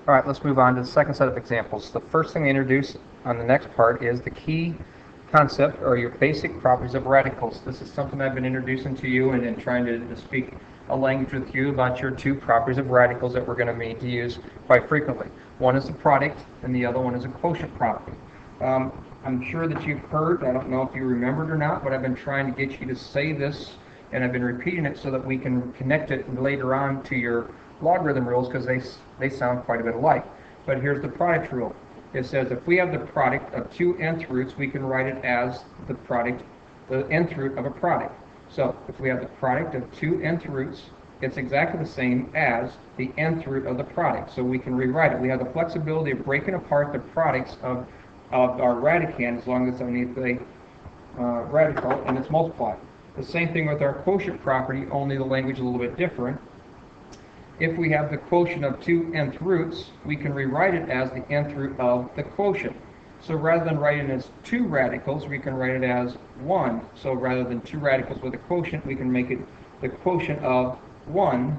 All right, let's move on to the second set of examples. The first thing I introduce on the next part is the key concept or your basic properties of radicals. This is something I've been introducing to you and trying to speak a language with you about your two properties of radicals that we're going to need to use quite frequently. One is a product and the other one is a quotient property. I'm sure that you've heard, I don't know if you remembered or not, but I've been trying to get you to say this, and I've been repeating it so that we can connect it later on to your logarithm rules because they sound quite a bit alike. But here's the product rule. It says if we have the product of two nth roots, we can write it as the nth root of a product. So if we have the product of two nth roots, it's exactly the same as the nth root of the product. So we can rewrite it. We have the flexibility of breaking apart the products of our radicand as long as it's underneath the radical and it's multiplied. The same thing with our quotient property, only the language is a little bit different. If we have the quotient of two nth roots, we can rewrite it as the nth root of the quotient. So rather than writing it as two radicals, we can write it as one. So rather than two radicals with a quotient, we can make it the quotient of one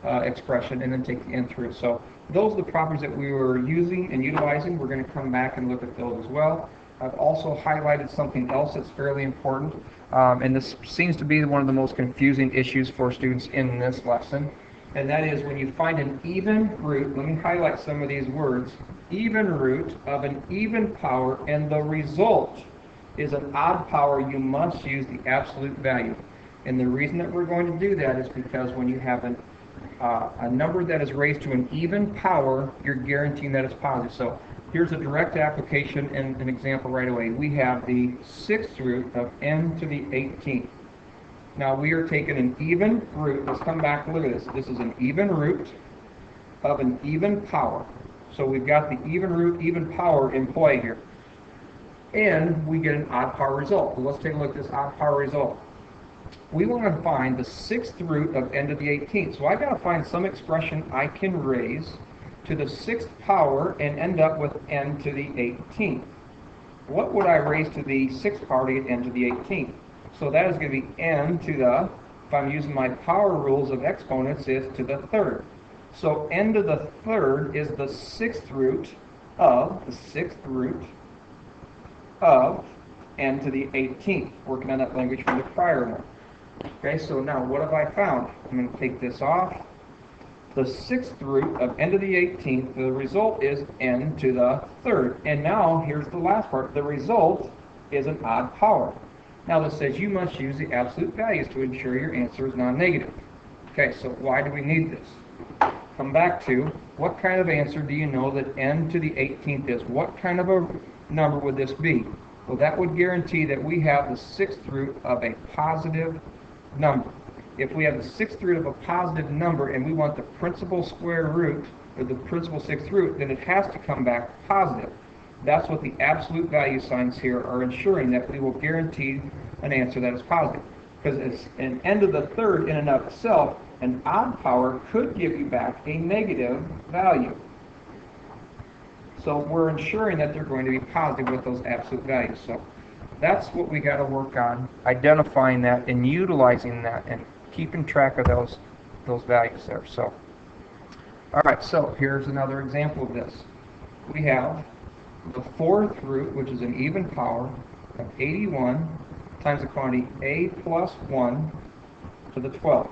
expression and then take the nth root. So those are the properties that we were using and utilizing. We're going to come back and look at those as well. I've also highlighted something else that's fairly important, and this seems to be one of the most confusing issues for students in this lesson, and that is when you find an even root, let me highlight some of these words, even root of an even power, and the result is an odd power, you must use the absolute value. And the reason that we're going to do that is because when you have a number that is raised to an even power, you're guaranteeing that it's positive. So here's a direct application and an example right away. We have the sixth root of n to the 18th. Now we are taking an even root. Let's come back and look at this. This is an even root of an even power. So we've got the even root, even power in play here. And we get an odd power result. So let's take a look at this odd power result. We want to find the sixth root of n to the 18th. So I've got to find some expression I can raise to the sixth power and end up with n to the 18th. What would I raise to the sixth power to get n to the 18th? So that is going to be n to the, if I'm using my power rules of exponents, is to the third. So n to the third is the sixth root of n to the 18th, working on that language from the prior one. Okay, so now what have I found? I'm going to take this off. The sixth root of n to the 18th, the result is n to the third. And now here's the last part. The result is an odd power. Now this says you must use the absolute values to ensure your answer is non-negative. Okay, so why do we need this? Come back to what kind of answer do you know that n to the 18th is? What kind of a number would this be? Well, that would guarantee that we have the sixth root of a positive number. If we have the sixth root of a positive number and we want the principal square root, or the principal sixth root, then it has to come back positive. That's what the absolute value signs here are ensuring, that we will guarantee an answer that is positive. Because it's an n to the third in and of itself, an odd power could give you back a negative value. So we're ensuring that they're going to be positive with those absolute values. So that's what we got to work on, identifying that and utilizing that and keeping track of those values there. So, all right, so here's another example of this. We have the fourth root, which is an even power, of 81 times the quantity a plus 1 to the 12th.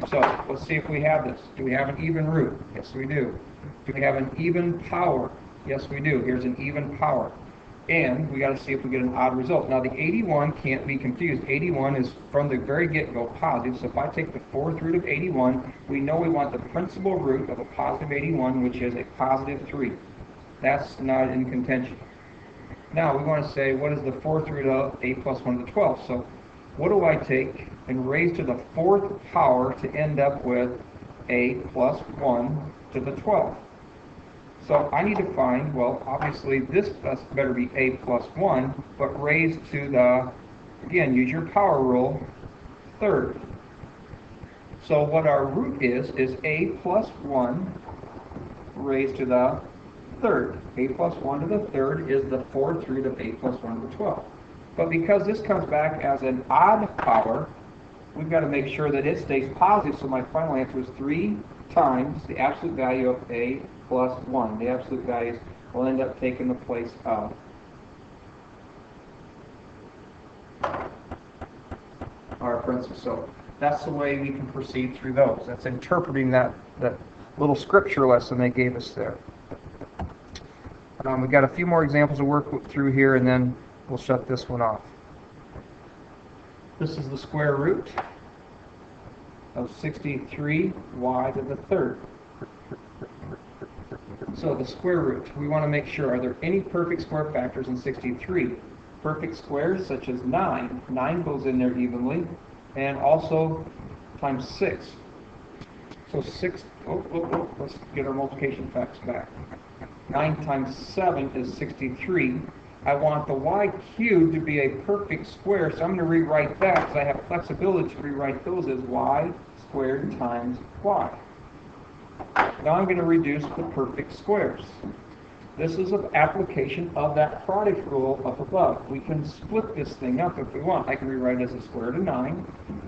So let's see if we have this. Do we have an even root? Yes, we do. Do we have an even power? Yes, we do. Here's an even power. And we got to see if we get an odd result. Now the 81 can't be confused. 81 is from the very get-go positive. So if I take the fourth root of 81, we know we want the principal root of a positive 81, which is a positive 3. That's not in contention. Now we want to say, what is the fourth root of a plus 1 to the 12th? So what do I take and raise to the fourth power to end up with a plus 1 to the 12th? So I need to find, well, obviously this better be a plus 1, but raised to the, again, use your power rule, third. So what our root is a plus 1 raised to the third. A plus 1 to the third is the fourth root of a plus 1 to the 12th. But because this comes back as an odd power, we've got to make sure that it stays positive, so my final answer is 3 times the absolute value of a plus 1. The absolute values will end up taking the place of our parentheses. So that's the way we can proceed through those. That's interpreting that little scripture lesson they gave us there. We've got a few more examples to work through here, and then we'll shut this one off. This is the square root of 63y to the third. So the square root, we want to make sure, are there any perfect square factors in 63? Perfect squares such as 9. 9 goes in there evenly, and also times 6. So 6, let's get our multiplication facts back. 9 times 7 is 63. I want the y cubed to be a perfect square, so I'm going to rewrite that because I have flexibility to rewrite those as y squared times y. Now I'm going to reduce the perfect squares. This is an application of that product rule up above. We can split this thing up if we want. I can rewrite it as the square root of 9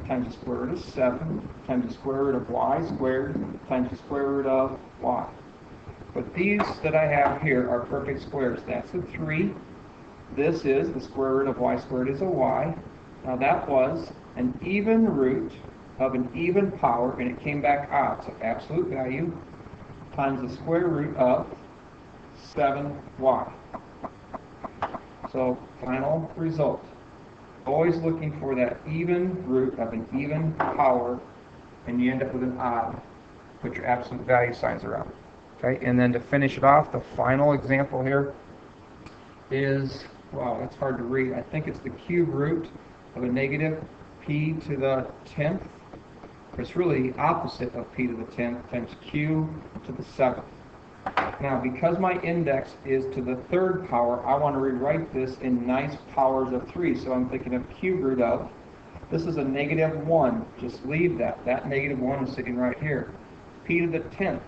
times the square root of 7 times the square root of y squared times the square root of y. But these that I have here are perfect squares. That's a 3. This is the square root of y squared is a y. Now that was an even root of an even power, and it came back odd. So absolute value times the square root of 7y. So final result. Always looking for that even root of an even power, and you end up with an odd. Put your absolute value signs around it. Okay, and then to finish it off, the final example here is, wow, that's hard to read. I think it's the cube root of a negative p to the 10th. It's really the opposite of p to the 10th times q to the 7th. Now, because my index is to the third power, I want to rewrite this in nice powers of 3. So I'm thinking of cube root of, this is a negative 1. Just leave that. That negative 1 is sitting right here. P to the 10th.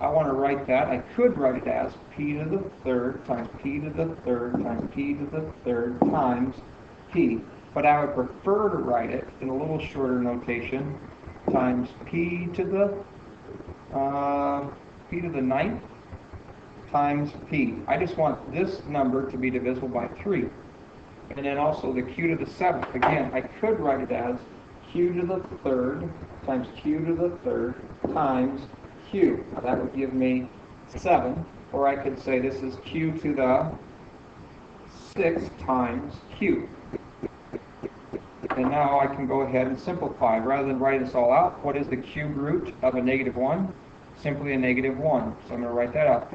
I want to write that. I could write it as p to the third times p to the third times p to the third times p. But I would prefer to write it in a little shorter notation times p to the 9th times p. I just want this number to be divisible by 3. And then also the q to the 7th. Again, I could write it as q to the third times q to the third times q. Now that would give me 7. Or I could say this is q to the 6th times q. And now I can go ahead and simplify. Rather than write this all out, what is the cube root of a negative 1? Simply a negative 1. So I'm going to write that out.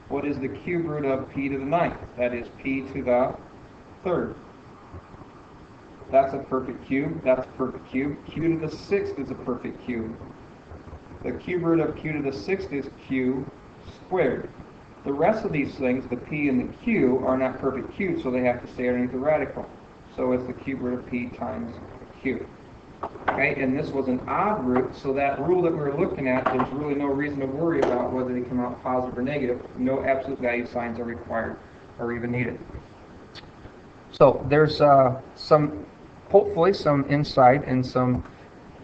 What is the cube root of p to the 9th? That is p to the 3rd. That's a perfect cube. That's a perfect cube. Q to the 6th is a perfect cube. The cube root of q to the 6th is q squared. The rest of these things, the p and the q, are not perfect cubes, so they have to stay underneath the radical. So it's the cube root of p times q. Okay, and this was an odd root, so that rule that we were looking at, there's really no reason to worry about whether they come out positive or negative. No absolute value signs are required or even needed. So there's hopefully some insight and some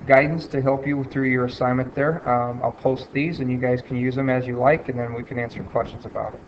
guidance to help you through your assignment there. I'll post these, and you guys can use them as you like, and then we can answer questions about it.